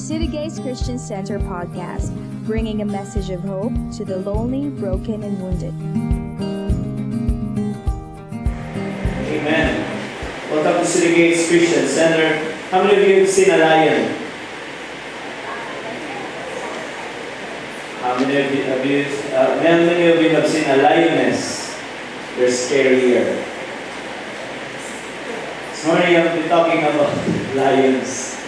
City Gates Christian Center podcast, bringing a message of hope to the lonely, broken, and wounded. Amen. Welcome to City Gates Christian Center. How many of you have seen a lion? How many of you have seen a lioness? They're scarier. This morning I'll be talking about lions.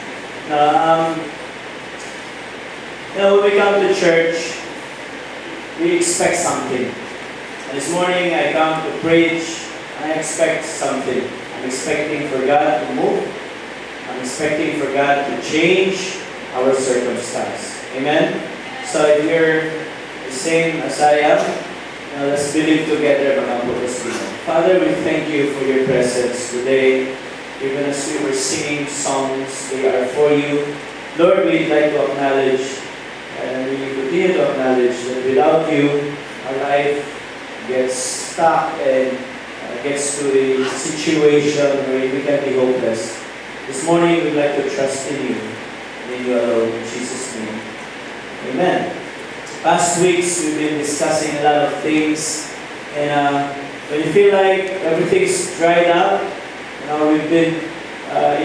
When we come to church, we expect something. And this morning I come to preach, and I expect something. I'm expecting for God to move. I'm expecting for God to change our circumstance. Amen? So if you're the same as I am, let's believe together, mga brothers. Father, we thank you for your presence today. Even as we were singing songs, they are for you. Lord, we'd like to acknowledge, and we continue to acknowledge that without you, our life gets stuck and gets to a situation where we can be hopeless. This morning, we'd like to trust in you, and in you alone, in Jesus' name. Amen. Past weeks, we've been discussing a lot of things, and when you feel like everything's dried up, we've been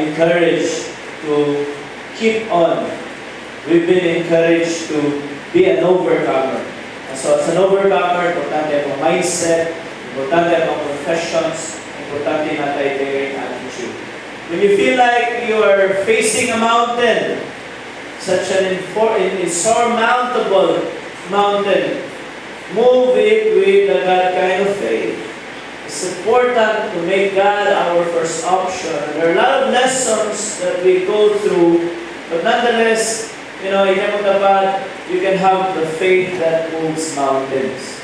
encouraged to keep on. We've been encouraged to be an overcomer. And so as an overcomer, importante ang mindset, importante ang confessions, importante natin yung attitude. When you feel like you are facing a mountain, such an insurmountable mountain, move it with the God kind of faith. It's important to make God our first option. There are a lot of lessons that we go through, but nonetheless, you can have the faith that moves mountains.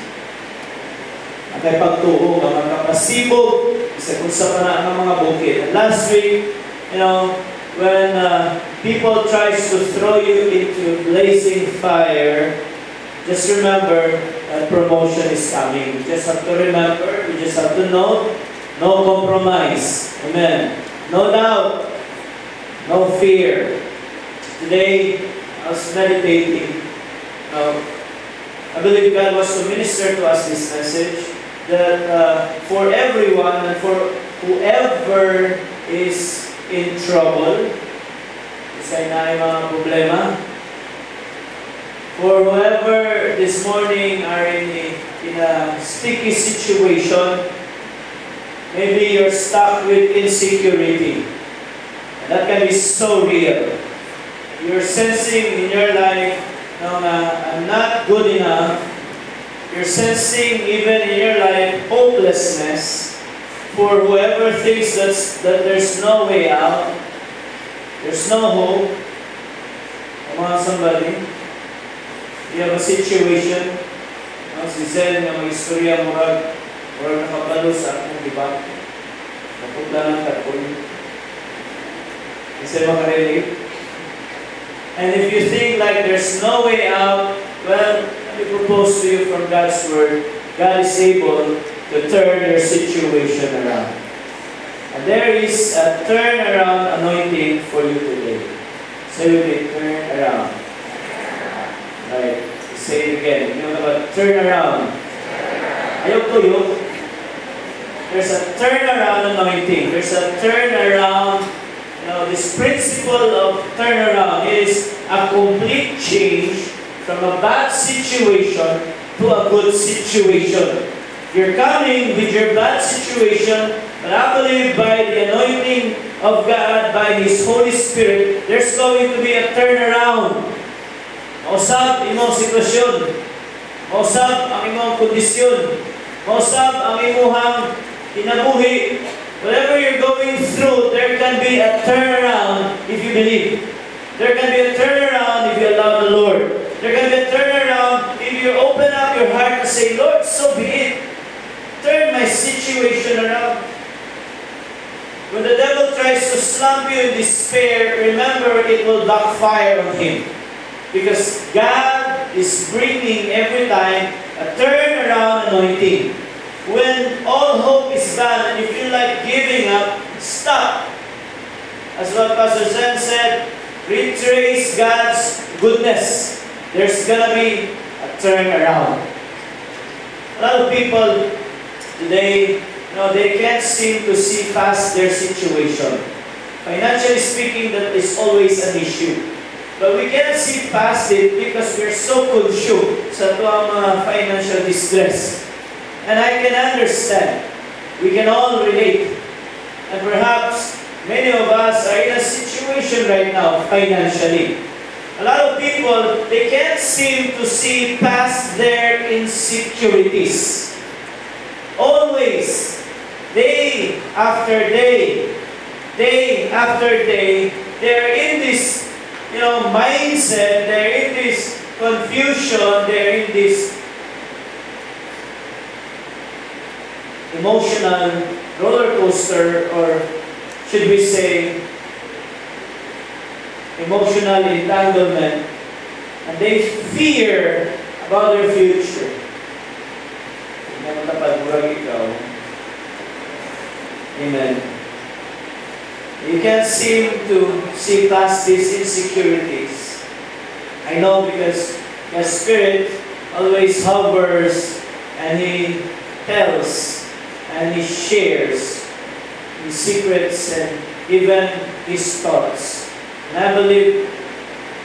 Ang kay pagtuo, ang makapasibog, isa kung sa panaan ng mga bukid. And last week, when people tries to throw you into blazing fire, just remember that promotion is coming. You just have to remember, you just have to know, no compromise. Amen. No doubt, no fear. Today, I was meditating. I believe God was to minister to us this message that for everyone and for whoever is in trouble, isa na yung mga problema, for whoever this morning are in a sticky situation, maybe you're stuck with insecurity. And that can be so real. You're sensing in your life, I'm not good enough. You're sensing even in your life hopelessness. For whoever thinks that there's no way out, there's no hope. Come on, somebody. You have a situation, si Zen nga mag-istorya murag nakapalo sa akong diba? Naputla ng katpon. Kasi makarelate. And if you think like there's no way out, well, let me propose to you from God's Word, God is able to turn your situation around. And there is a turnaround anointing for you today. So you may turn around. Right. Say it again. You know about turn around. Ayok tuyo. There's a turnaround anointing. There's a turnaround. This principle of turnaround is a complete change from a bad situation to a good situation. You're coming with your bad situation, but I believe by the anointing of God, by His Holy Spirit, there's going to be a turnaround. Mausap imong sitwasyon. Mausap ang imong kondisyon. Mausap ang imong kinabuhi. Whatever you're going through, there can be a turnaround if you believe. There can be a turnaround if you allow the Lord. There can be a turnaround if you open up your heart and say, Lord, so be it. Turn my situation around. When the devil tries to slump you in despair, remember it will backfire on him. Because God is bringing every time a turnaround anointing. When all hope is gone and you feel like giving up, stop. As what Pastor Zen said, retrace God's goodness, there's gonna be a turn around. A lot of people today, they can't seem to see past their situation. Financially speaking, that is always an issue. But we cannot see past it because we're so consumed sa mga financial distress. And I can understand. We can all relate. And perhaps many of us are in a situation right now financially. A lot of people, they can't seem to see past their insecurities. Always, day after day after day, they're in this mindset, they're in this confusion, they're in this emotional roller coaster, or should we say, emotional entanglement, and they fear about their future. Amen. You can't seem to see past these insecurities. I know because the Spirit always hovers and He tells and He shares His secrets and even His thoughts. And I believe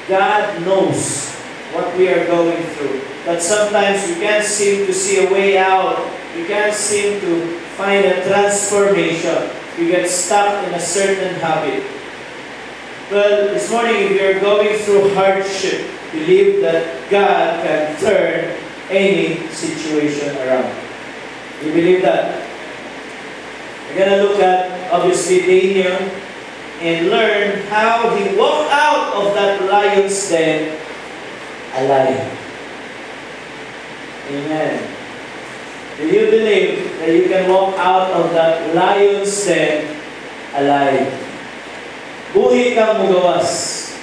God knows what we are going through. That sometimes we can't seem to see a way out. We can't seem to find a transformation. We get stuck in a certain habit. Well, this morning, if you're going through hardship, believe that God can turn any situation around. You believe that? We're going to look at, obviously, Daniel and learn how he walked out of that lion's den alive. Amen. Do you believe that you can walk out of that lion's den alive? Buhi kang mugawas.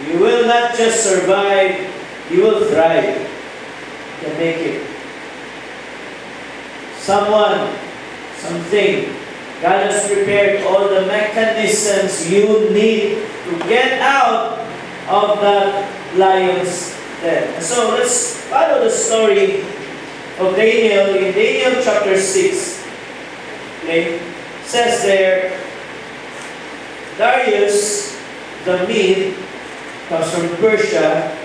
You will not just survive, you will thrive. You can make it. Something, God has prepared all the mechanisms you need to get out of that lion's den. And so let's follow the story of Daniel in Daniel chapter 6. Okay? It says there, Darius the Mede, comes from Persia,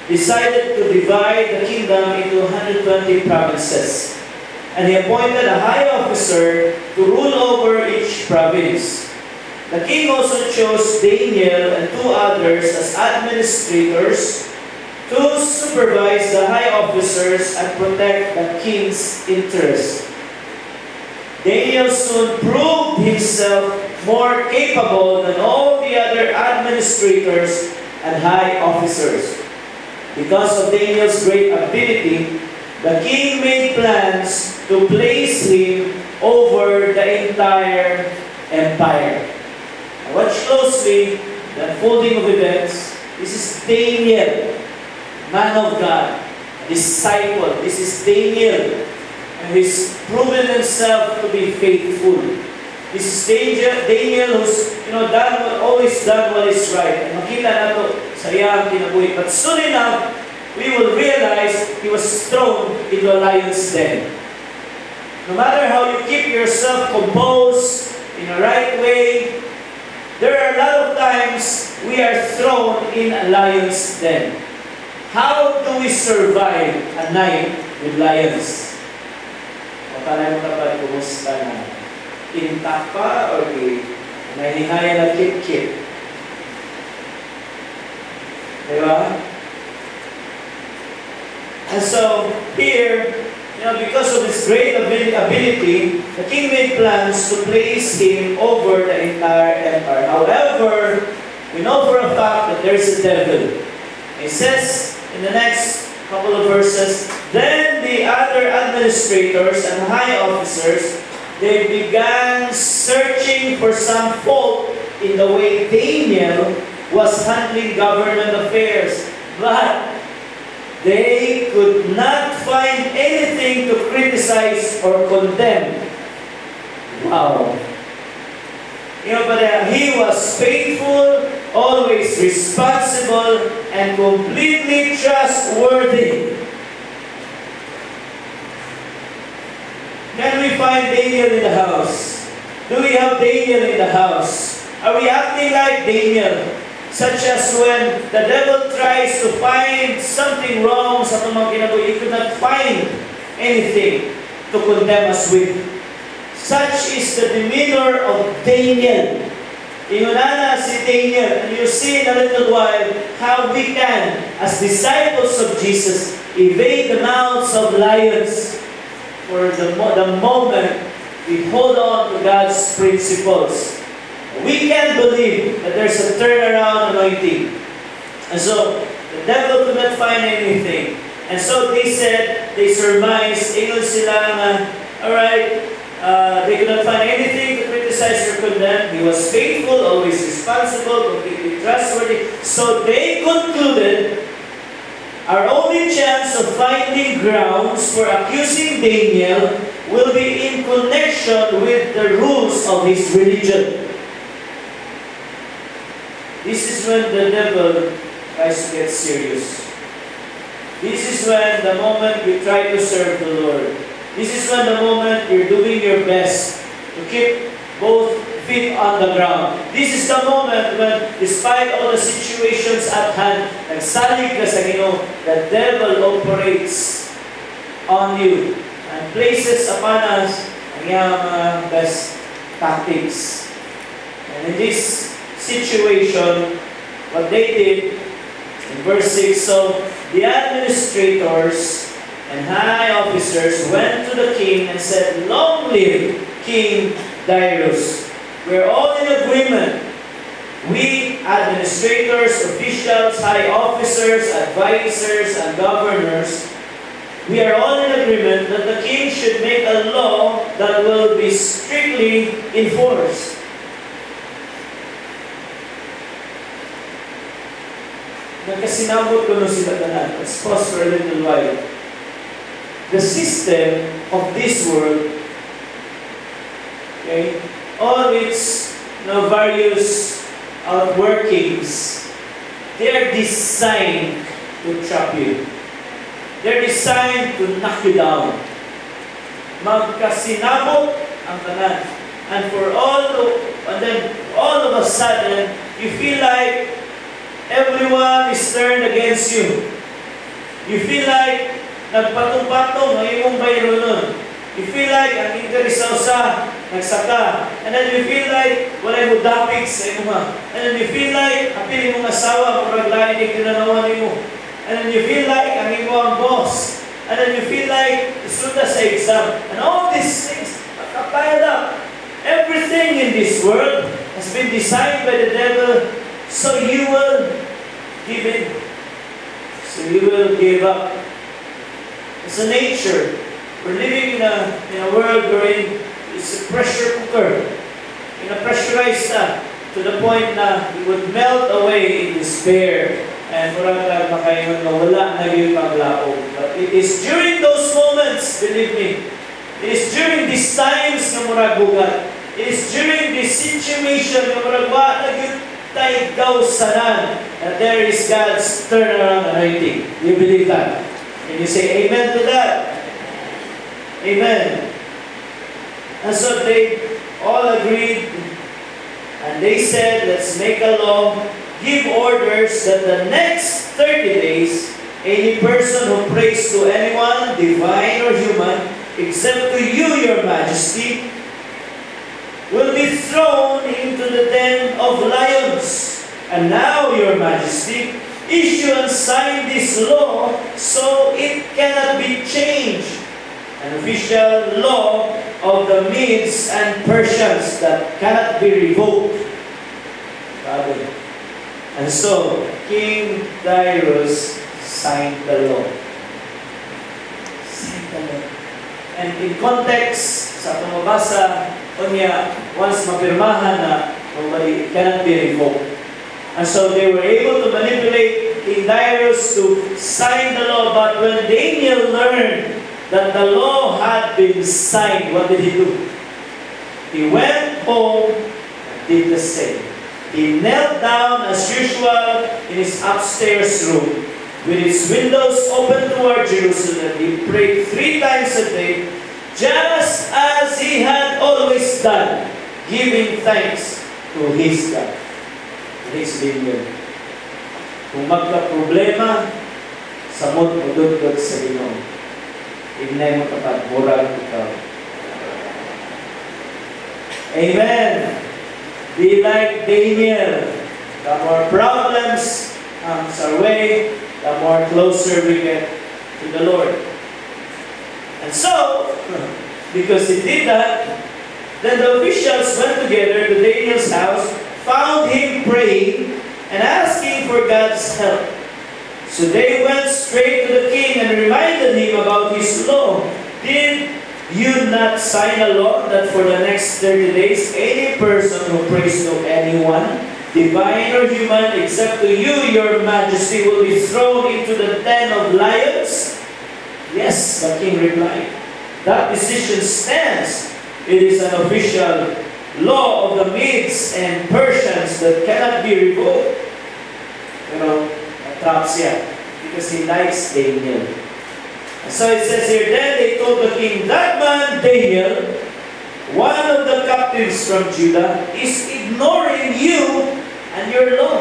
decided to divide the kingdom into 120 provinces. And he appointed a high officer to rule over each province. The king also chose Daniel and 2 others as administrators to supervise the high officers and protect the king's interests. Daniel soon proved himself more capable than all the other administrators and high officers. Because of Daniel's great ability, the king made plans to place him over the entire empire. Now watch closely the unfolding of events. This is Daniel, man of God, disciple. This is Daniel, and he's proven himself to be faithful. This is Daniel who's always done what is right. And makita nato sa iyang kinabuhi. But soon enough, we will realize he was thrown into a lion's den. No matter how you keep yourself composed in the right way, there are a lot of times we are thrown in a lion's den. How do we survive a night with lions? O talay mo kapag kumusta na? Intact pa or nahinihaya na kit-kit? Diba? And so, here, because of his great ability, the king made plans to place him over the entire empire. However, we know for a fact that there's a devil. It says in the next couple of verses, then the other administrators and high officers, they began searching for some fault in the way Daniel was handling government affairs. But they could not find anything to criticize or condemn. Wow. But he was faithful, always responsible, and completely trustworthy. Can we find Daniel in the house? Do we have Daniel in the house? Are we acting like Daniel? Such as when the devil tries to find something wrong sa itong mga kinabuhi, he could not find anything to condemn us with. Such is the demeanor of Daniel. Inunana si Daniel, and you see in a little while how we can, as disciples of Jesus, evade the mouths of lions for the moment we hold on to God's principles. We can believe that there's a turnaround anointing. And so, the devil could not find anything. And so they said, they surmised, ingon sila nga, alright, they could not find anything to criticize or condemn. He was faithful, always responsible, completely trustworthy. So they concluded, our only chance of finding grounds for accusing Daniel will be in connection with the rules of his religion. This is when the devil tries to get serious. This is when the moment you try to serve the Lord. This is when the moment you're doing your best to keep both feet on the ground. This is the moment when, despite all the situations at hand, nagsalig ka sa Ginoo, the devil operates on you and places upon us ang iyang mga best tactics. And in this situation, what they did, in verse 6, so the administrators and high officers went to the king and said, "Long live King Darius." We're all in agreement. We, administrators, officials, high officers, advisors, and governors, we are all in agreement that the king should make a law that will be strictly enforced. Nagkasinabot ko nung sila tanan. Let's pause for a little while. The system of this world, okay, all its various outworkings, they are designed to trap you. They're designed to knock you down. Magkasinabot ang tanan. And then all of a sudden, you feel like everyone is turned against you. You feel like nagpatong-patong ang imong bayro nun. You feel like ang interesa-usa, nagsaka. And then you feel like walay mo dapig sa imong. And then you feel like apil imong asawa, murag lain yung tinanawan mo. And then you feel like ang imong boss. And then you feel like isuda sa exam. And all these things are piled up. Everything in this world has been designed by the devil. So you will give in. So you will give up. It's a nature. We're living in a world wherein it's a pressure cooker. In a pressurized to the point na it would melt away in despair. And murag makaingon na wala na yung paglaog. But it is during those moments, believe me, it is during these times na murag bugat. It is during this situation na murag wa na yung taygaw sanan that there is God's turnaround anointing. Do you believe that? Can you say amen to that? Amen. And so they all agreed and they said, let's make a law, give orders that the next 30 days, any person who prays to anyone, divine or human, except to you, your majesty, will be thrown into the den of lions. And now, your majesty, issue and sign this law so it cannot be changed. An official law of the Medes and Persians that cannot be revoked. And so, King Darius signed the law. Signed the law. And in context, sa tumabasa, once mapirmahan na, it cannot be revoked. And so they were able to manipulate King Darius to sign the law. But when Daniel learned that the law had been signed, what did he do? He went home and did the same. he knelt down as usual in his upstairs room, with its windows open toward Jerusalem. He prayed 3 times a day, just as he had always done, giving thanks to his God. Praise be God. Kung magka-problema, samot mo dudod sa Ginoo. Ignay mo tapat, murag ikaw. Amen. Be like Daniel. The more problems comes our way, the more closer we get to the Lord. And so, because he did that, then the officials went together to Daniel's house, found him praying and asking for God's help. So they went straight to the king and reminded him about his law. Did you not sign a law that for the next 30 days, any person who prays to anyone, divine or human, except to you, your majesty, will be thrown into the den of lions? Yes, the king replied. That decision stands. It is an official law of the Medes and Persians that cannot be revoked. You know, traps siya because he likes Daniel. And so it says here, then they told the king, that man, Daniel, one of the captives from Judah, is ignoring you and your law.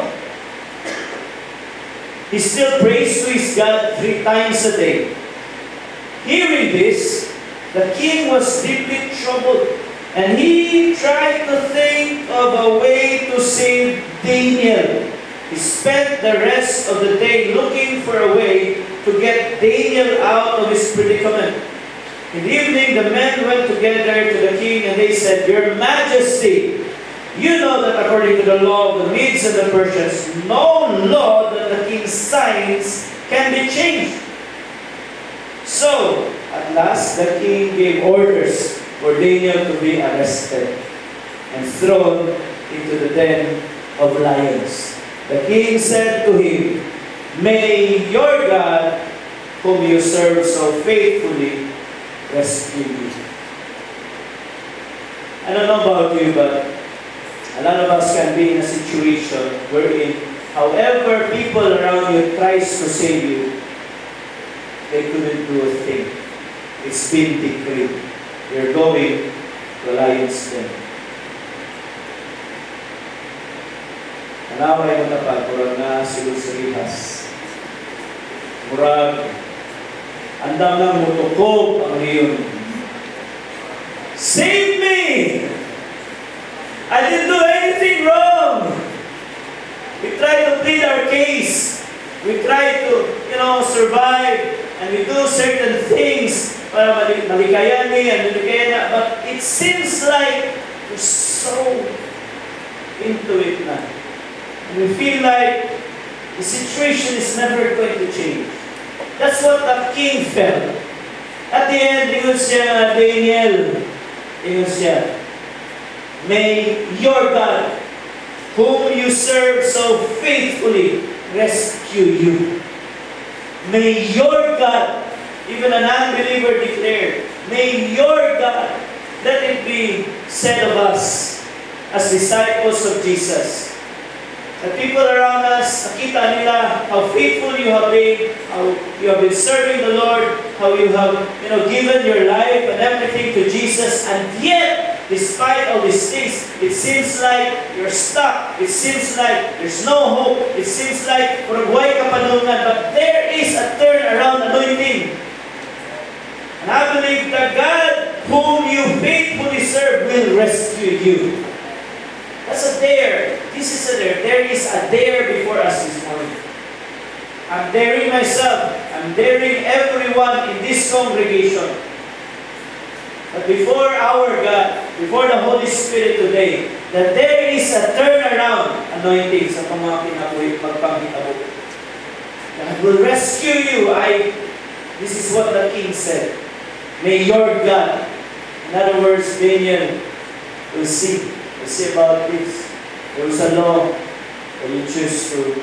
He still prays to his God 3 times a day. Hearing this, the king was deeply troubled, and he tried to think of a way to save Daniel. He spent the rest of the day looking for a way to get Daniel out of his predicament. In the evening, the men went together to the king, and they said, Your Majesty, you know that according to the law of the Medes and the Persians, no law that the king signs can be changed. So, at last, the king gave orders for Daniel to be arrested and thrown into the den of lions. The king said to him, May your God, whom you serve so faithfully, rescue you. I don't know about you, but a lot of us can be in a situation wherein, however people around you tries to save you, they couldn't do a thing. It's been decreed. You're going to a lion's den. Alaway mo tapat, murag na siguro sa rihas. Murag, andam lang mutukog ang riyon. Save me! I didn't do anything wrong! We try to plead our case. We try to, survive. And we do certain things para malikayan niya, but it seems like we're so into it na. And we feel like the situation is never going to change. That's what the king felt. At the end, ingon siya, Daniel, ingon siya, May your God, whom you serve so faithfully, rescue you. May your God, even an unbeliever declared, may your God, let it be said of us as disciples of Jesus. The people around us, nakita nila how faithful you have been, how you have been serving the Lord, how you have given your life and everything to Jesus, and yet, despite all these things, it seems like you're stuck. It seems like there's no hope. It seems like buhay kapadungan. But there is a turnaround anointing. And I believe that God, whom you faithfully serve, will rescue you. That's a dare. This is a dare. There is a dare before us this morning. I'm daring myself. I'm daring everyone in this congregation. But before our God, before the Holy Spirit today, that there is a turnaround anointing sa mga magpangitabo. God will rescue you. This is what the king said. May your God, in other words, Daniel, will see. We'll see about this. There is a law that you choose to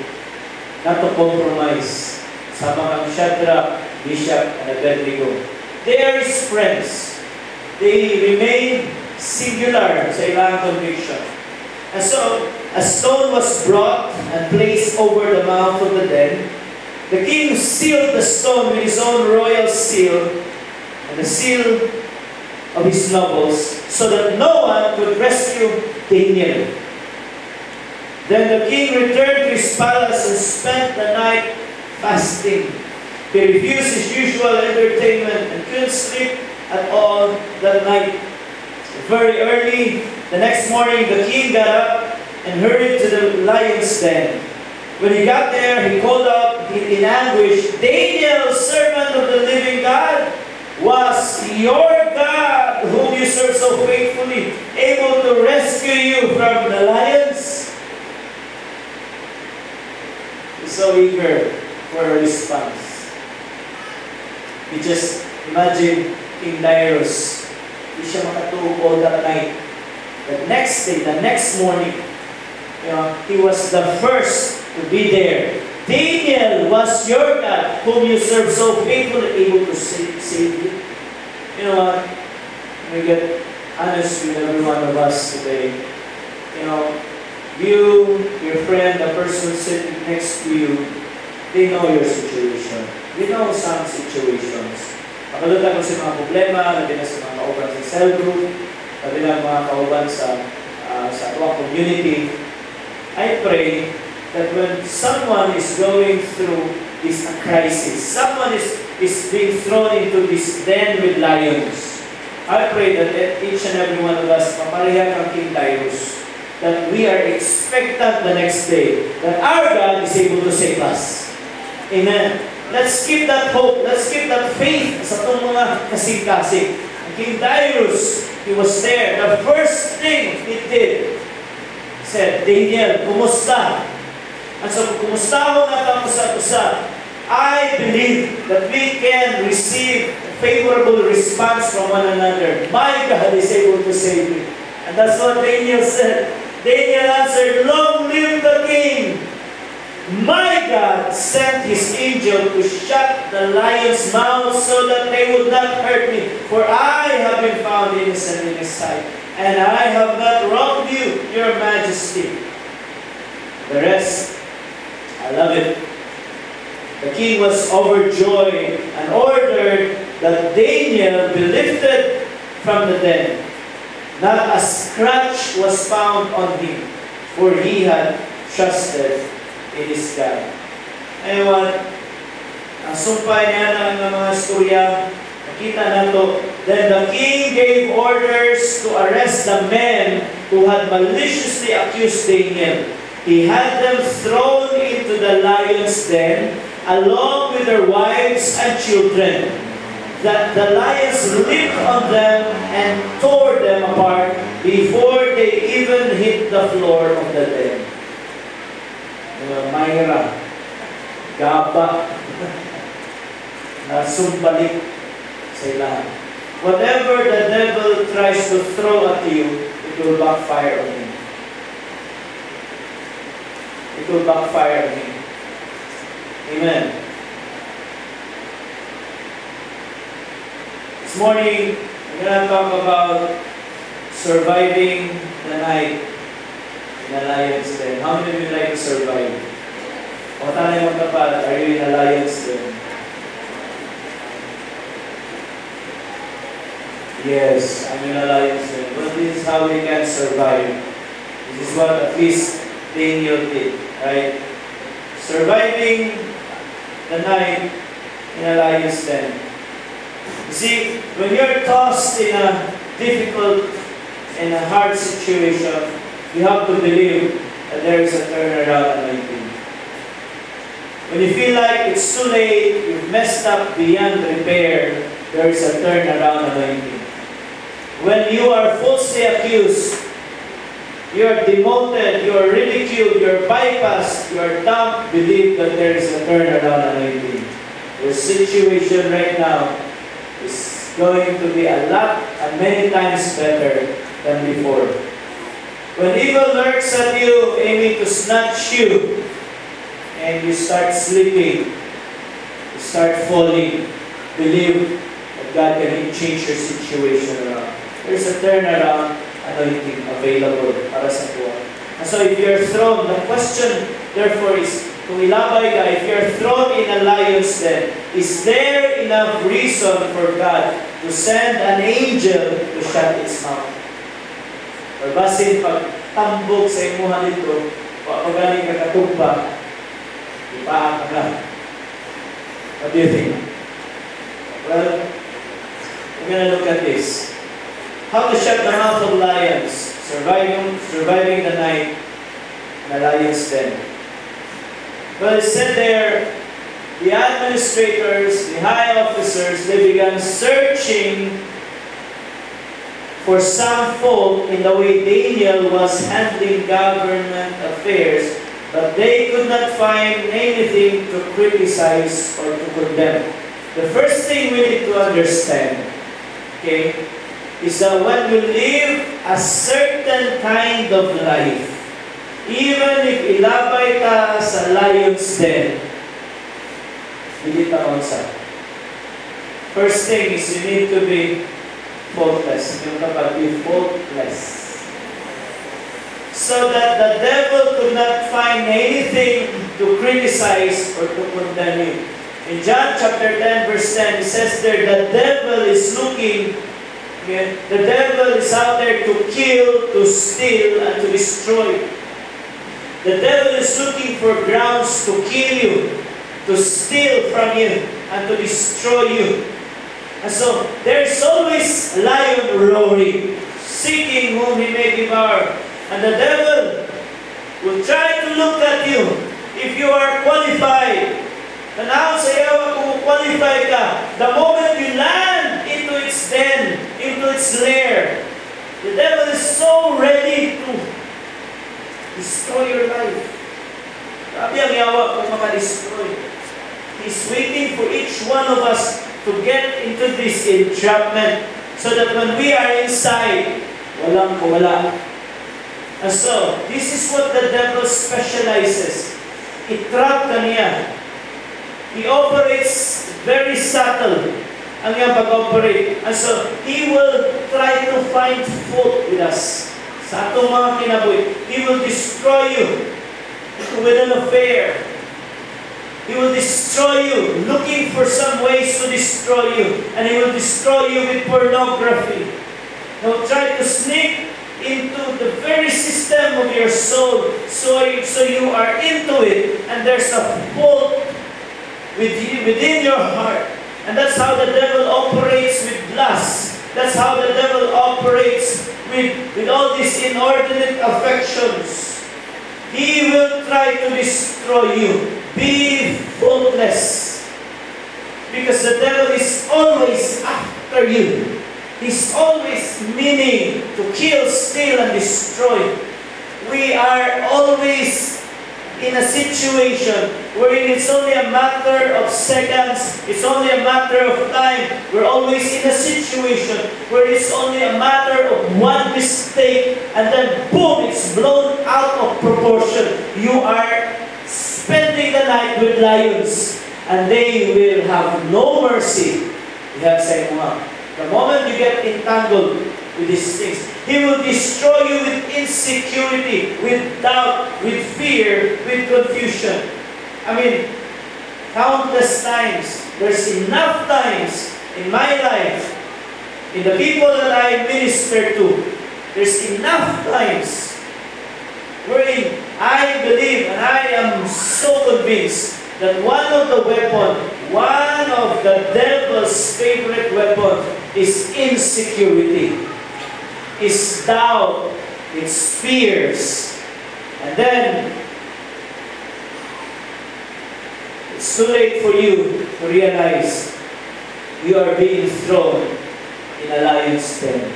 not to compromise. Sama kang Shadrach, Meshach, and Abednego. They are his friends. They remain singular sa ilang conviction. And so, a stone was brought and placed over the mouth of the den. The king sealed the stone with his own royal seal and the seal of his nobles, so that no one could rescue Daniel. Then the king returned to his palace and spent the night fasting. He refused his usual entertainment and couldn't sleep at all that night. Very early the next morning, the king got up and hurried to the lion's den. When he got there, he called out in anguish, "Daniel, servant of the living God, was your God, whom you serve so faithfully, able to rescue you from the lions?" He's so eager for a response. You just imagine King Darius. Hindi siya makatulog all that night. The next day, the next morning, he was the first to be there. "Daniel, was your God, whom you serve so faithfully, able to save you?" You know what? We get honest with every one of us today. You, your friend, the person sitting next to you, they know your situation. They know some situations. Makalutan ko sa mga problema, labi na sa mga kauban sa cell group, labi na mga kauban sa tuwang community. I pray that when someone is going through this crisis, someone is being thrown into this den with lions, I pray that each and every one of us, mapareha kang King Darius, that we are expectant the next day, that our God is able to save us. Amen. Let's keep that hope. Let's keep that faith sa itong mga kasing-kasing. King Darius, he was there. The first thing he did, said, "Daniel, kumusta?" And so, kumusta na ang usa-usa. I believe that we can receive a favorable response from one another. My God is able to save me. And that's what Daniel said. Daniel answered, "Long live the king! My God sent his angel to shut the lions' mouths so that they would not hurt me, for I have been found innocent in his sight, and I have not wronged you, your majesty." The rest, I love it. The king was overjoyed and ordered that Daniel be lifted from the den. Not a scratch was found on him, for he had trusted in his God. Ayun, ang sumpay niya ng mga istorya, nakita nato, then the king gave orders to arrest the men who had maliciously accused Daniel. He had them thrown into the lion's den, along with their wives and children. The lions leaped on them and tore them apart before they even hit the floor of the den. Mayra, gaba, nasumbalik sa ilahan. Whatever the devil tries to throw at you, it will backfire on him. It will backfire on him. Amen. This morning, we're going to talk about surviving the night in a lion's den. How many of you like to survive? O tanay mo kapal, are you in a lion's den? Yes, I'm in a lion's den. But this is how we can survive. This is what at least Daniel did, right? Surviving the night in a lion's den. You see, when you're tossed in a difficult and a hard situation, you have to believe that there is a turnaround anointing. When you feel like it's too late, you've messed up beyond repair, there is a turnaround anointing. When you are falsely accused, you are demoted, you are ridiculed, you are bypassed, you are dumped, believe that there is a turnaround anointing. Your situation right now is going to be a lot and many times better than before. When evil lurks at you, aiming to snatch you, and you start sleeping, you start falling, believe that God can change your situation around. There's a turnaround anointing available para sa tuwa. And so if you're thrown, the question therefore is, kung ilabay ka, if you're thrown in a lion's den, is there enough reason for God to send an angel to shut its mouth? Or basin pag tambok sa imuha dito, pagaling ka katugba, ipaan ka na. What do you think? Well, we're going to look at this. How to shut the mouth of lions, surviving the night in a lion's den. Well, it said there, the administrators, the high officers, they began searching for some fault in the way Daniel was handling government affairs, but they could not find anything to criticize or to condemn. The first thing we need to understand, okay, is that when we live a certain kind of life, even if ilabay ka sa lion's den, hindi ta onsa. First thing is you need to be faultless. Yung kapag be faultless. So that the devil could not find anything to criticize or to condemn you. In John chapter 10 verse 10, it says there, the devil is looking, okay, the devil is out there to kill, to steal, and to destroy. The devil is looking for grounds to kill you, to steal from you, and to destroy you. And so, there is always a lion roaring, seeking whom he may devour. And the devil will try to look at you if you are qualified. Tanaw sa iyo kung qualified ka. The moment you land into its den, into its lair, the devil is so ready to destroy your life. Grabe ang yawa kung maka-destroy. He's waiting for each one of us to get into this entrapment so that when we are inside, walang kawala. And so, this is what the devil specializes. I-trap ka niya. He operates very subtle ang iyang pag-operate. And so, he will try to find fault with us. Sa atong mga kinabuhi, he will destroy you with an affair. He will destroy you, looking for some ways to destroy you. And he will destroy you with pornography. He will try to sneak into the very system of your soul, so you are into it, and there's a fault within your heart. And that's how the devil operates with lust. That's how the devil operates with all these inordinate affections. He will try to destroy you. Be faultless. Because the devil is always after you. He's always meaning to kill, steal, and destroy. We are always in a situation wherein it's only a matter of seconds, it's only a matter of time. We're always in a situation where it's only a matter of one mistake and then boom, it's blown out of proportion. You are spending the night with lions and they will have no mercy. The moment you get entangled with these things, he will destroy you with insecurity, with doubt, with fear, with confusion. I mean, countless times, there's enough times in my life, in the people that I minister to, there's enough times wherein I believe and I am so convinced that one of the devil's favorite weapons is insecurity, is doubt, it's fears. And then, it's too late for you to realize you are being thrown in a lion's den.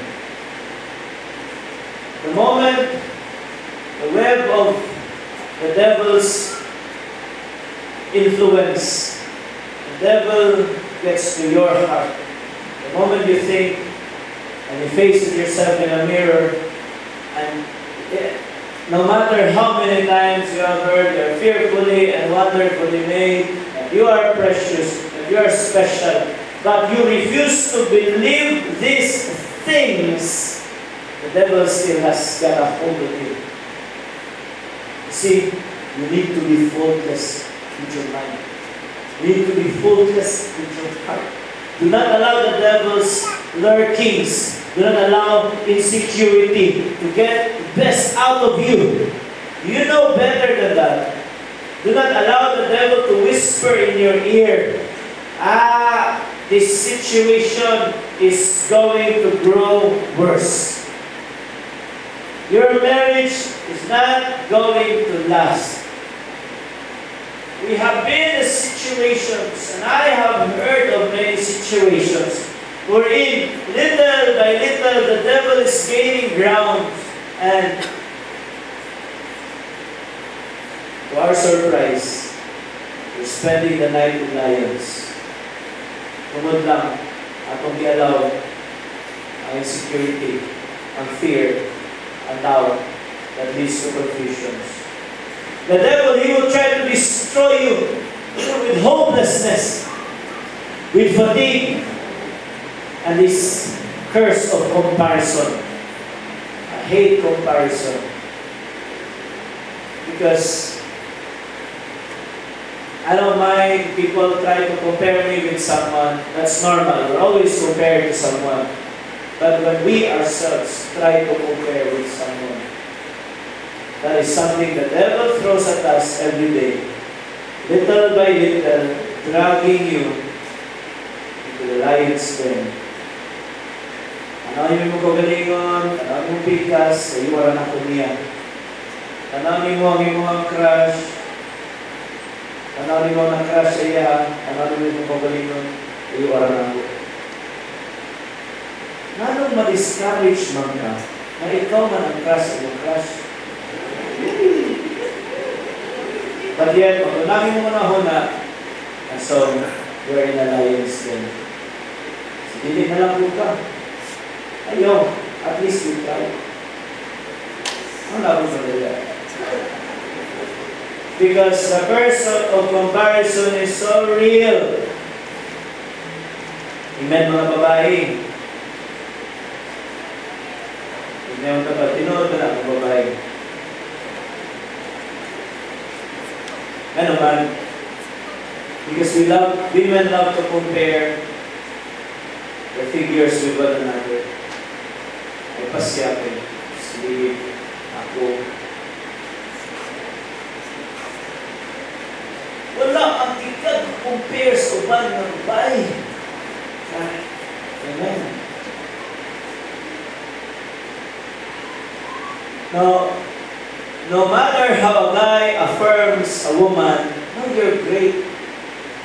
The moment the web of the devil's influence, the devil gets to your heart. The moment you think and you face yourself in a mirror, and no matter how many times you have heard you're fearfully and wonderfully made, and you are precious, and you are special, but you refuse to believe these things, the devil still has got a hold of you. See, you need to be faultless with your mind. You need to be faultless with your heart. Do not allow the devil's lurkings. Do not allow insecurity to get the best out of you. You know better than that. Do not allow the devil to whisper in your ear, this situation is going to grow worse. Your marriage is not going to last. We have been in situations, and I have heard of many situations, wherein little by little the devil is gaining ground, and to our surprise, we're spending the night in Lions. Tumod lang atong i-allow ang insecurity, ang fear, ang doubt that leads to confusions. The devil, he will try to destroy you with hopelessness, with fatigue, and this curse of comparison. I hate comparison. Because I don't mind people try to compare me with someone. That's normal. We're always compared to someone. But when we ourselves try to compare with someone, that is something the devil throws at us every day. Little by little, dragging you into the lion's den. Tanawin mo kagalingon, tanawin mo pikas, sa iyo wala na kumiya. Tanawin mo ang iyong crush, tanawin mo ang crush sa iya, tanawin mo kagalingon, sa iyo wala na kumiya. Nanong ma-discourage man ka na ikaw man ang crush o crush? But yet, pag-unangin mo na huna, and so, you're in a lion's den. Sige, na lang po ka. Ayaw, at least you try. Ano na po sa nila? Because the curse of comparison is so real. Amen, mga babae. Ngayon kapag tinood na ang babae. Ano man? Because women love to compare the figures with one another. Ay pasyakin, si ako. Wala ang ikag compare sa uban ng babae. Amen. No matter how a guy affirms a woman, "No, you're great,"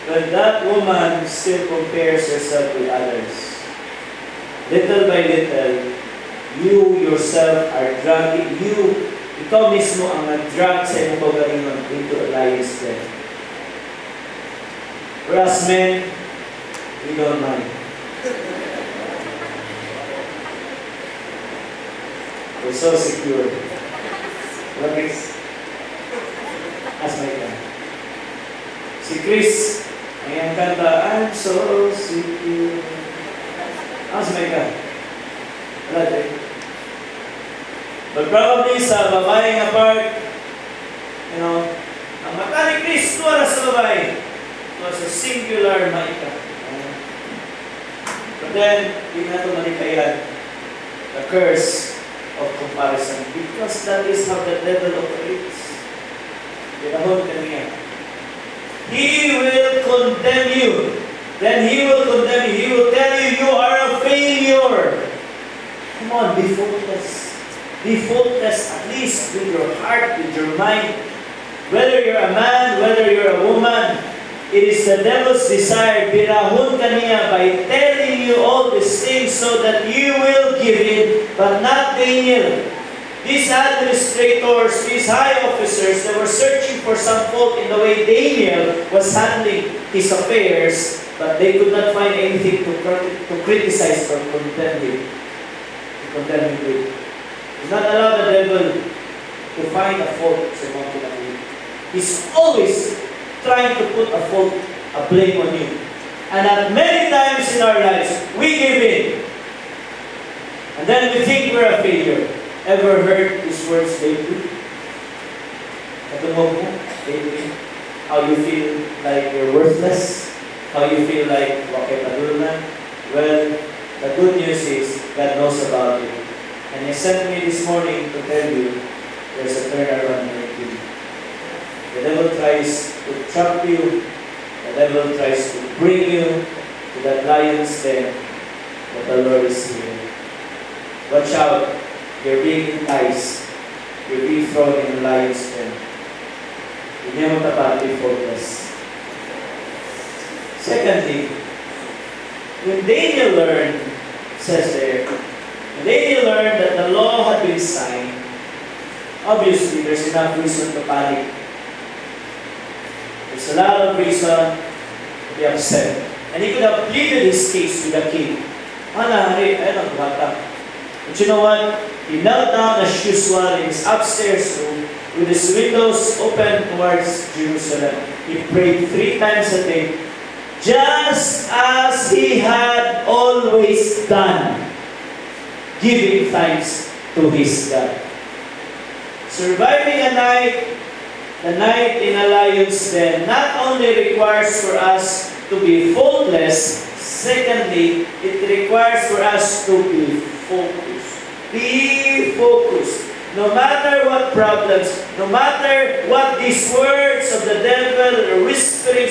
but that woman still compares herself with others. Little by little, you yourself are dragging, ikaw mismo ang nag-drag sa iyong pagalingon into a lion's den. Whereas men, we don't mind. We're so secure. What next? Ask my God. Si Chris, ang kanta, I'm so secure. Ask my God. Wala din. But probably sa babaeng apart, ang mata ni Chris, tuwa sa babae. It was a singular maika. But then, hindi na ito malikayan. The curse of comparison, because that is how the devil operates. He will condemn you. Then he will condemn you. He will tell you you are a failure. Come on, be faultless. Be faultless at least with your heart, with your mind. Whether you're a man, whether you're a woman, it is the devil's desire, birahon kaniya, by telling you all these things so that you will give in, but not Daniel. These administrators, these high officers, they were searching for some fault in the way Daniel was handling his affairs, but they could not find anything to criticize or condemn him. Do not allow the devil to find a fault sa mga pinag-iit. He's always trying to put a fault, a blame on you. And at many times in our lives, we give in. And then we think we're a failure. Ever heard these words lately? Natungog mo lately? How you feel like you're worthless? How you feel like wakay padulman? Well, the good news is God knows about you. And He sent me this morning to tell you there's a turnaround in you. The devil tries to trap you. The devil tries to bring you to that lion's den. But the Lord is here. Watch out. You're being enticed. You're being thrown in the lion's den. Hindi mo tapat, be focused. Secondly, when Daniel learned, says there, when Daniel learned that the law had been signed, obviously there's enough reason to panic. There's a lot of reason to be upset. And he could have pleaded his case with the king. Hari, ayun ang bata. But you know what? He knelt down as usual in his upstairs room with his windows open towards Jerusalem. He prayed 3 times a day, just as he had always done, giving thanks to his God. Surviving the night in a lion's den, not only requires for us to be faultless, secondly, it requires for us to be focused. Be focused. No matter what problems, no matter what these words of the devil are whispering,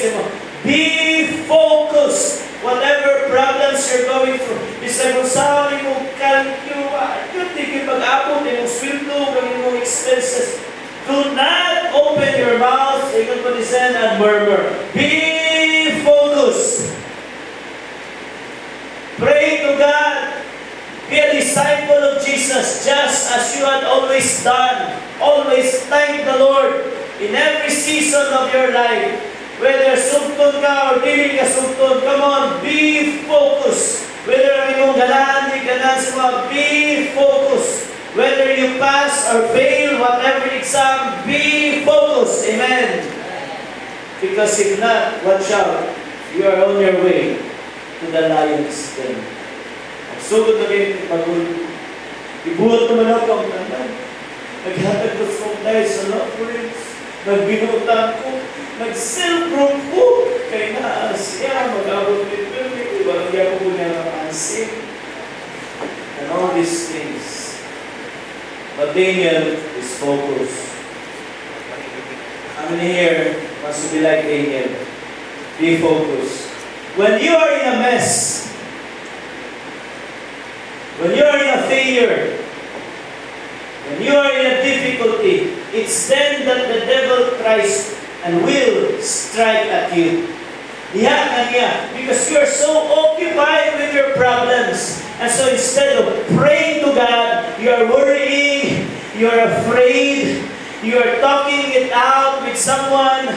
be focused. Whatever problems you're going through, bisag kung saan mo kalkyo, yun di pag-apon, yung sweldo, yung expenses. Do not open your mouth, and murmur. Be focused. Pray to God. Be a disciple of Jesus, just as you had always done. Always thank the Lord in every season of your life. Whether sugtod ka or dili ka sugtod, come on, be focused. Whether ang imong ganahan, di ganahan sa mga, be focused. Whether you pass or fail, whatever exam, be focused. Amen. Because if not, watch out. You are on your way to the lion's den. Sugod na rin, ibuhat naman ako ang tandan. Naghatag ko sa dahil sa love friends. Nagbinutan ko. Nag-self-group ko. Kaya na siya, mag-abot nito. Walang niya ko niya napansin. And all these things. But Daniel is focused. How many here wants to be like Daniel? Be focused. When you are in a mess, when you are in a failure, when you are in a difficulty, it's then that the devil tries and will strike at you. Because you are so occupied with your problems. And so instead of praying to God, you are worrying, you are afraid, you are talking it out with someone,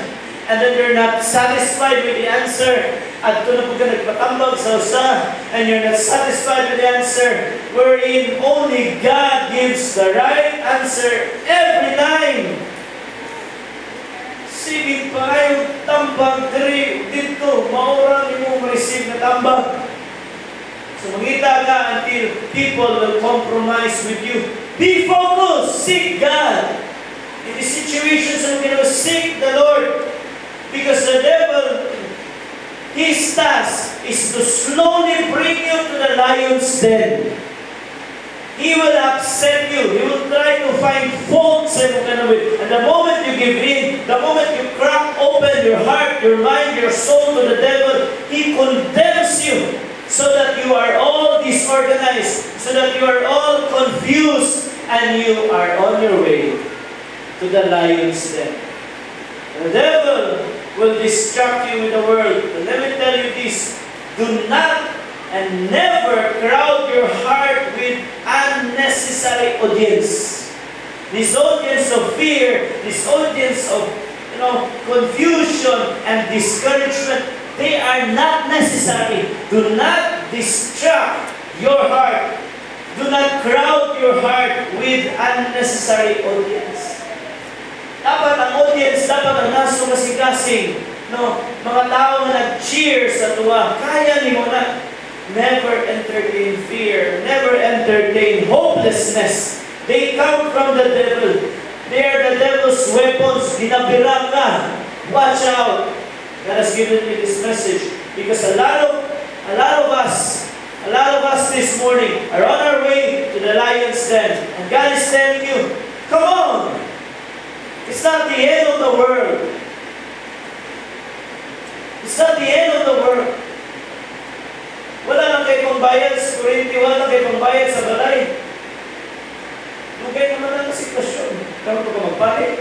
and then you're not satisfied with the answer. At ito na po ka nagpatambag sa usa, and you're not satisfied with the answer, wherein only God gives the right answer every time. Sige pa kayong tambag dito, maurang mo ma-receive na tambag. So magita ka until people will compromise with you. Be focused! Seek God! In these situations, you know, seek the Lord. Because the devil, his task is to slowly bring you to the lion's den. He will upset you. He will try to find faults in it. And the moment you give in, the moment you crack open your heart, your mind, your soul to the devil, he condemns you so that you are all disorganized, so that you are all confused, and you are on your way to the lion's den. The devil will distract you with the world. But let me tell you this, do not and never crowd your heart with unnecessary audience. This audience of fear, this audience of confusion and discouragement, they are not necessary. Do not distract your heart. Do not crowd your heart with unnecessary audience. Dapat ang audience, dapat ang naso kasing-kasing. Mga tao na nag-cheer sa tuwa. Kaya ni mo na. Never entertain fear. Never entertain hopelessness. They come from the devil. They are the devil's devil's weapons, ginabira ka. Watch out. God has given me this message because a lot of us this morning are on our way to the lion's den. And God is telling you, come on. It's not the end of the world. It's not the end of the world. Wala lang kayo pang bayad sa kurente, wala lang kayo pang bayad sa balay. Lugay naman lang ang sitwasyon. Karoon ko ka magpalit.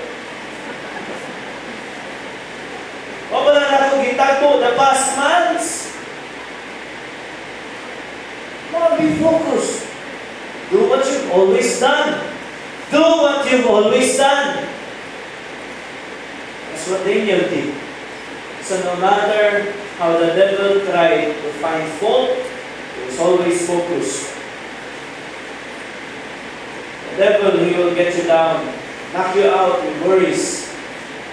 O wala na ako gitago the past months. Be focused. Do what you've always done. Do what you've always done. That's what Daniel did. So no matter how the devil tried to find fault, he was always focused. The devil, he will get you down, knock you out with worries,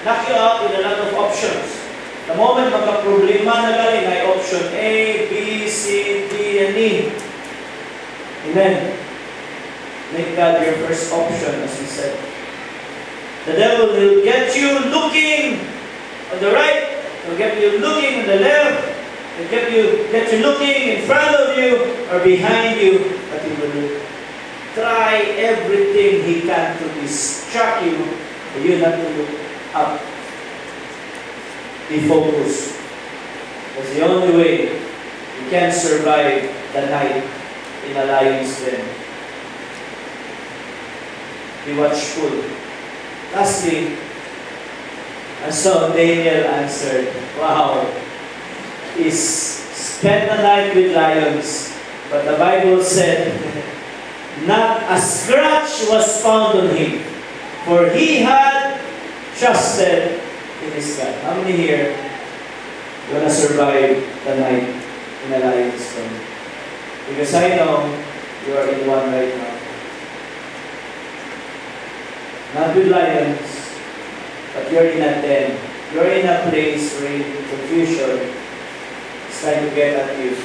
knock you out with a lot of options. The moment magka-problema na galing ay option A, B, C, D, and E. Amen. Make God your first option, as we said. The devil will get you looking on the right, he'll get you looking on the left, he'll get you looking in front of you or behind you, but he will try everything he can to distract you for you not to look up. Be focused. That's the only way you can survive the night in a lion's den. Be watchful. Lastly, and so Daniel answered, wow, he spent the night with lions, but the Bible said, not a scratch was found on him, for he had trusted in his God. How many here going to survive the night in a lion's den? Because I know you are in one right now. Not with lions, but you're in a den. You're in a place where confusion is trying to get at you.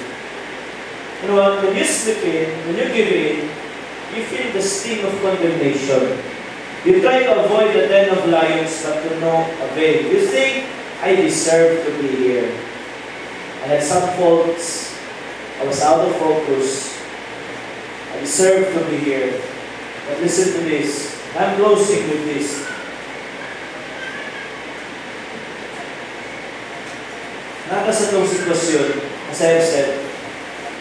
You know what? When you slip in, when you give in, you feel the sting of condemnation. You try to avoid the den of lions, but to no avail. You think, I deserve to be here. I had some faults. I was out of focus. I deserve to be here. But listen to this. I'm closing with this. Nasa itong sitwasyon, as I have said,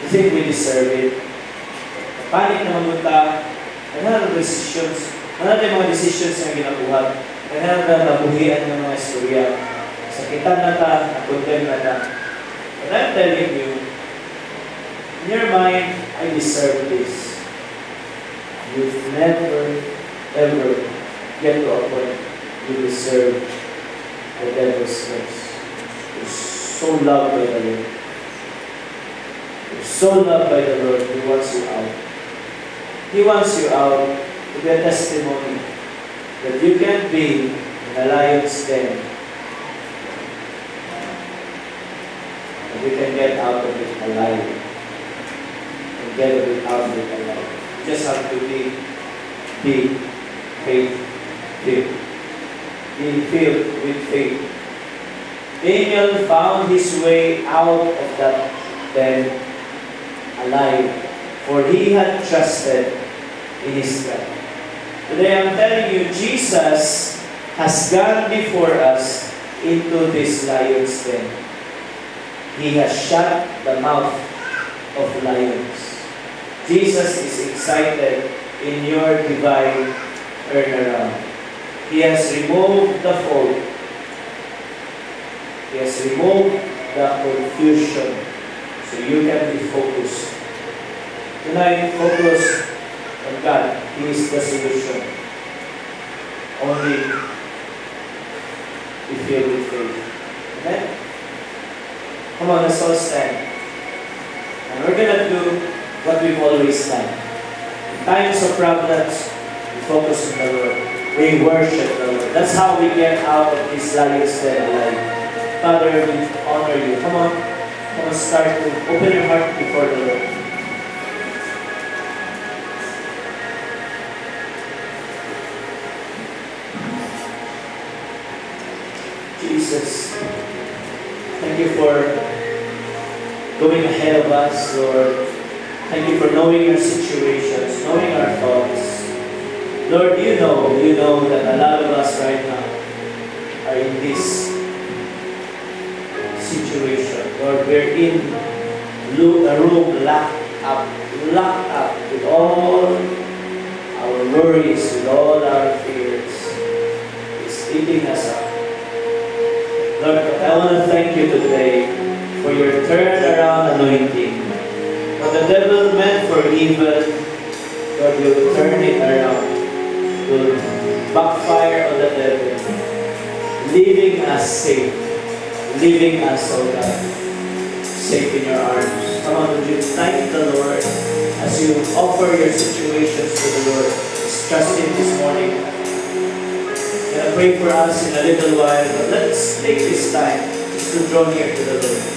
you think we deserve it. Panic na mamunta, naghanap ng decisions, mga decisions na ginabuhat, naghanap na nabuhian ng mga istorya, sakitan na ta, nakondem na ta. But I'm telling you, in your mind, I deserve this. You've never, ever get to a point you deserve the devil's curse. You're so loved by the Lord. You're so loved by the Lord, He wants you out. He wants you out to be a testimony that you can be in a lion's den. And you can get out of it alive. And get it out of it alive. You just have to be faith-filled. Be filled with faith. Daniel found his way out of that den alive, for he had trusted in his God. Today I'm telling you, Jesus has gone before us into this lion's den. He has shut the mouth of lions. Jesus is excited in your divine turnaround. He has removed the fault. He has removed the confusion so you can be focused. Tonight, focus on God. He is the solution. Only be filled with faith. Amen? Come on, let's all stand. And we're going to do what we've always done. In times of problems, we focus on the Lord. We worship the Lord. That's how we get out of this lion's den alive. Father, we honor you. Come on, start to open your heart before the Lord. Jesus. Thank you for going ahead of us, Lord. Thank you for knowing our situations, knowing our thoughts. Lord, you know that a lot of us right now are in this situation. Lord, we're in a room locked up with all our worries, with all our fears. It's eating us up. Lord, I want to thank you today for your turnaround anointing. What the devil meant for evil, Lord, you will turn it around. You will backfire on the devil, leaving us safe, leaving us, oh God, safe in your arms. Come on, would you thank the Lord as you offer your situations to the Lord? Just trust Him this morning. I'm going to pray for us in a little while, but let's take this time just to draw near to the Lord.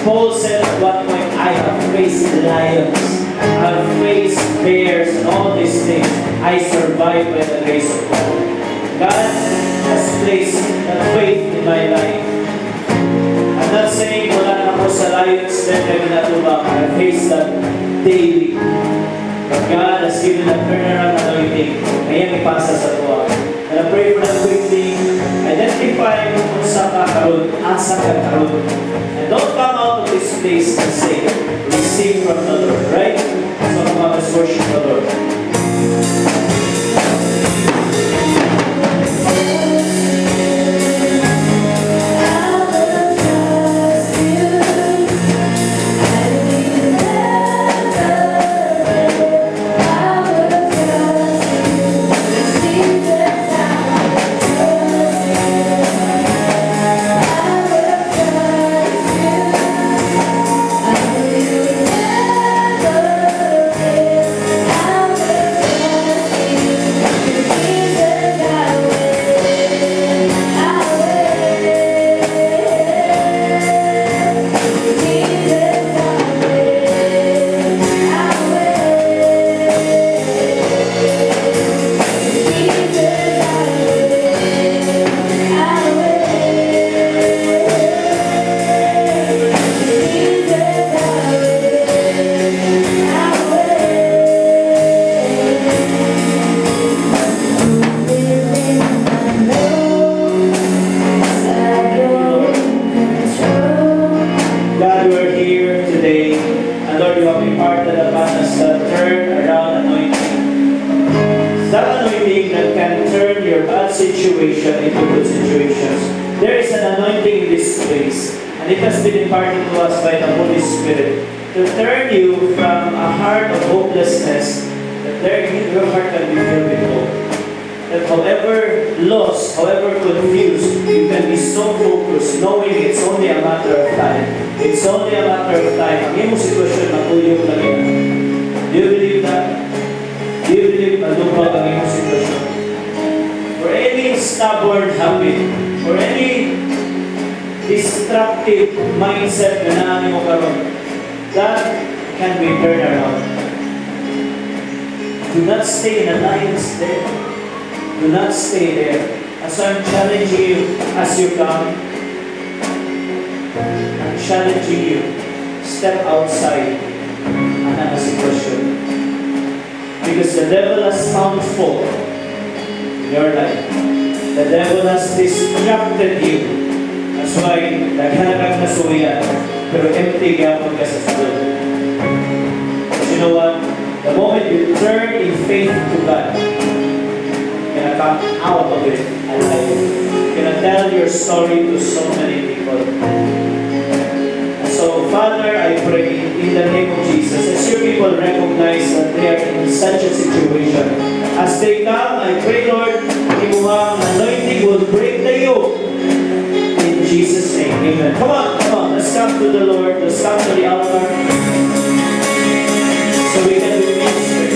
Paul said at one point, I have faced lions, I have faced bears, and all these things. I survived by the grace of God. God has placed that faith in my life. I'm not saying wala na ako sa lions, then I will not go back. I face that daily. But God has given a turnaround anointing. Ngayon ipasa sa tuwa. And I pray for that quick thing. Identify kung sa kakaroon, asa kakaroon. And don't come out of this place and say, receive from the Lord. Right? So come out, let's worship the Lord. Mindset na namin mo karon, that can be turned around. Do not stay in the lion's den. Do not stay there. As I'm challenging you as you come, I'm challenging you, step outside and have a situation. Because the devil has found fault in your life. The devil has distracted you. That's why naghanap na suya, pero empty gapon ka sa sulod. But you know what? The moment you turn in faith to God, you're gonna come out of it alive. You're gonna tell your story to so many people. And so, Father, I pray in the name of Jesus, as your people recognize that they are in such a situation, as they come, I pray, Lord, Imuhang anointing will break the yoke. In Jesus' name, amen. Come on, let's come to the Lord, let's come to the altar, so we can be ministered.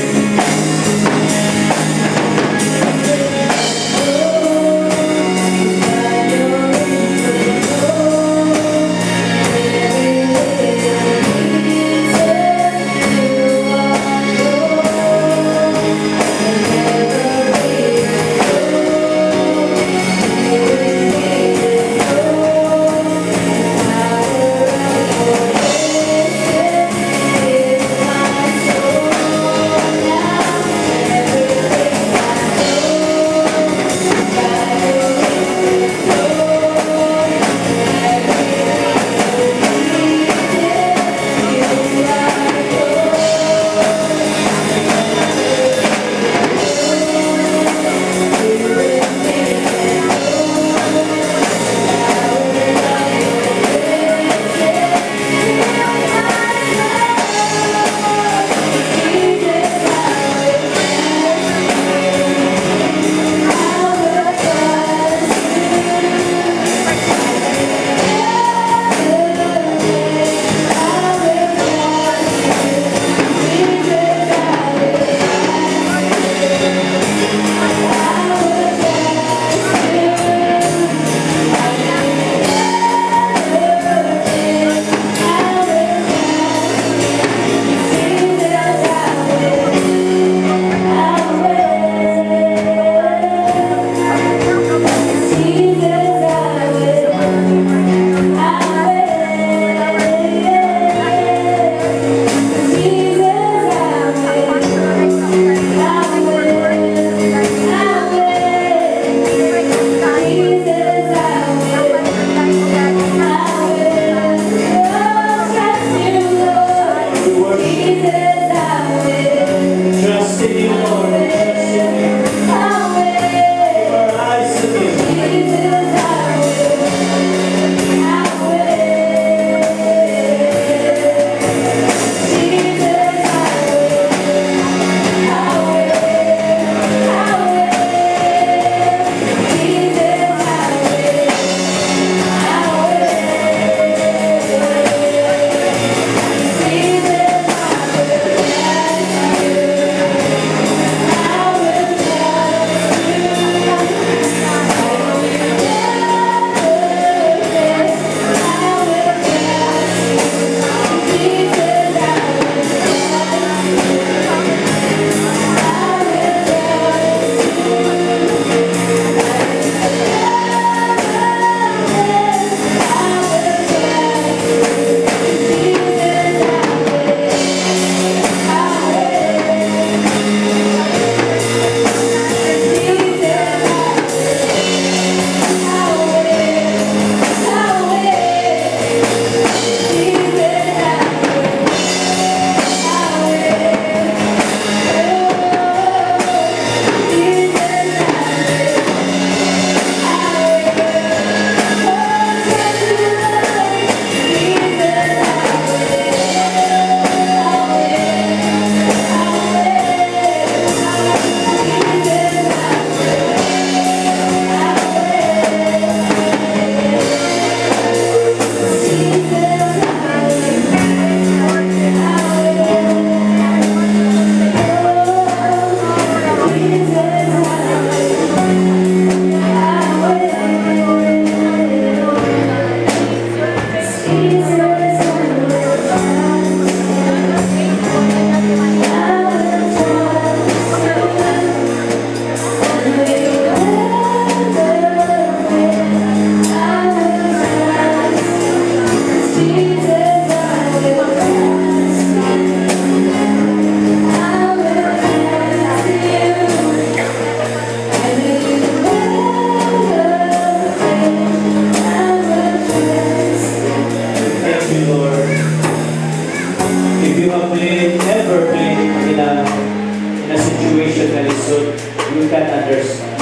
have ever been in a situation that is so you can understand.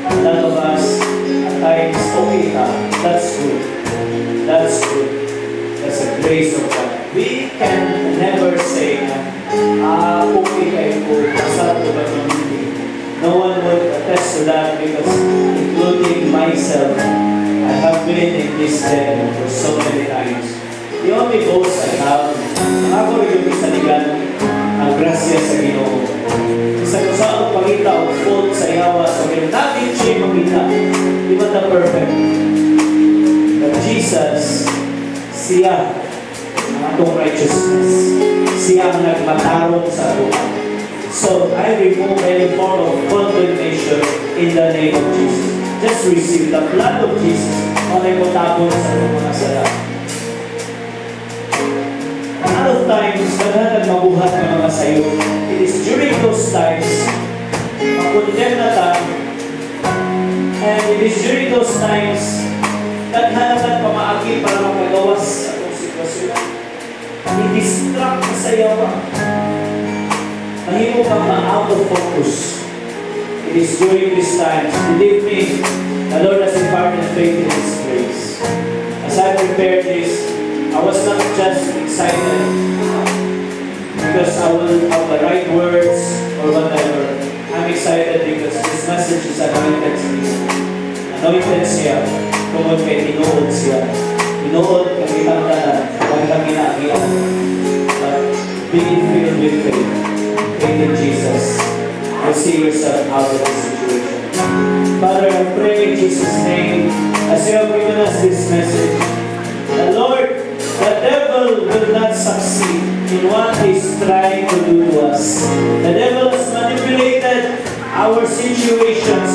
A lot of us, at times, okay that's good. That's good. That's the grace of God. We can never say okay kayo po, masarap ko ba ng hindi? No one would attest to that because, including myself, I have been in this den for so many times. The only boast I have, ako rin yung isaligan ang grasya sa Ginoo. Isa ko sa akong pangita o fault sa ihawa sa Ginoo. Natin siya makita. Di ba na perfect? But Jesus, siya ang atong righteousness. Siya ang nagmatarong sa ato. So, I remove any form of condemnation in the name of Jesus. Just receive the blood of Jesus. Malay mo tapon sa mga sala. A lot of times, naghatag mabuhat ng mga sayo. It is during those times, makondem na ta, and it is during those times, naghanap pamaagi para makagawas sa itong sitwasyon. I-distract ka sa yawa. Mahimo kang ma-out of focus. It is during these times, believe me, the Lord has imparted faith in His grace. As I prepared this, I was not just excited because I will have the right words or whatever. I'm excited because this message is anointed to me. Anointed siya, tungkol kay tinuod siya. Tinuod, kamitang tanan, huwag kang ginaagian. But being filled with faith, faith in Jesus, you'll see yourself out of this situation. Father, I pray in Jesus' name, as you have given us this message, the Lord, the devil will not succeed in what he's trying to do to us. The devil has manipulated our situations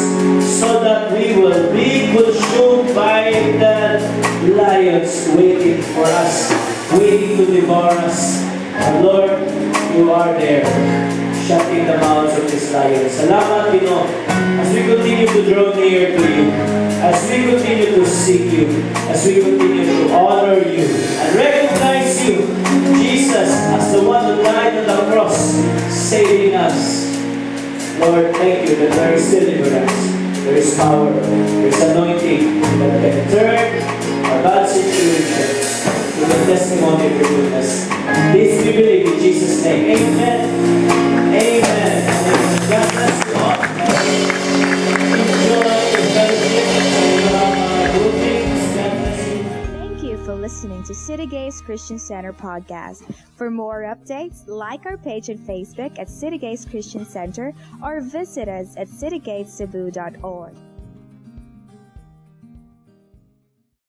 so that we will be consumed by the lions waiting for us, waiting to devour us. And Lord, you are there, shutting the mouths of these lions. Salamat, Pino, as we continue to draw near to you, as we continue to seek you, as we continue to honor you, and recognize you, Jesus, as the one who died on the cross, saving us. Lord, thank you that there is deliverance, there is power, there is anointing that can turn our bad situations to the testimony of your goodness. This we believe in Jesus' name. Amen. Amen. God bless you all. Enjoy the fellowship and groupings. God bless you. Thank you for listening to City Gates Christian Center podcast. For more updates, like our page on Facebook at City Gates Christian Center or visit us at citygatescebu.org.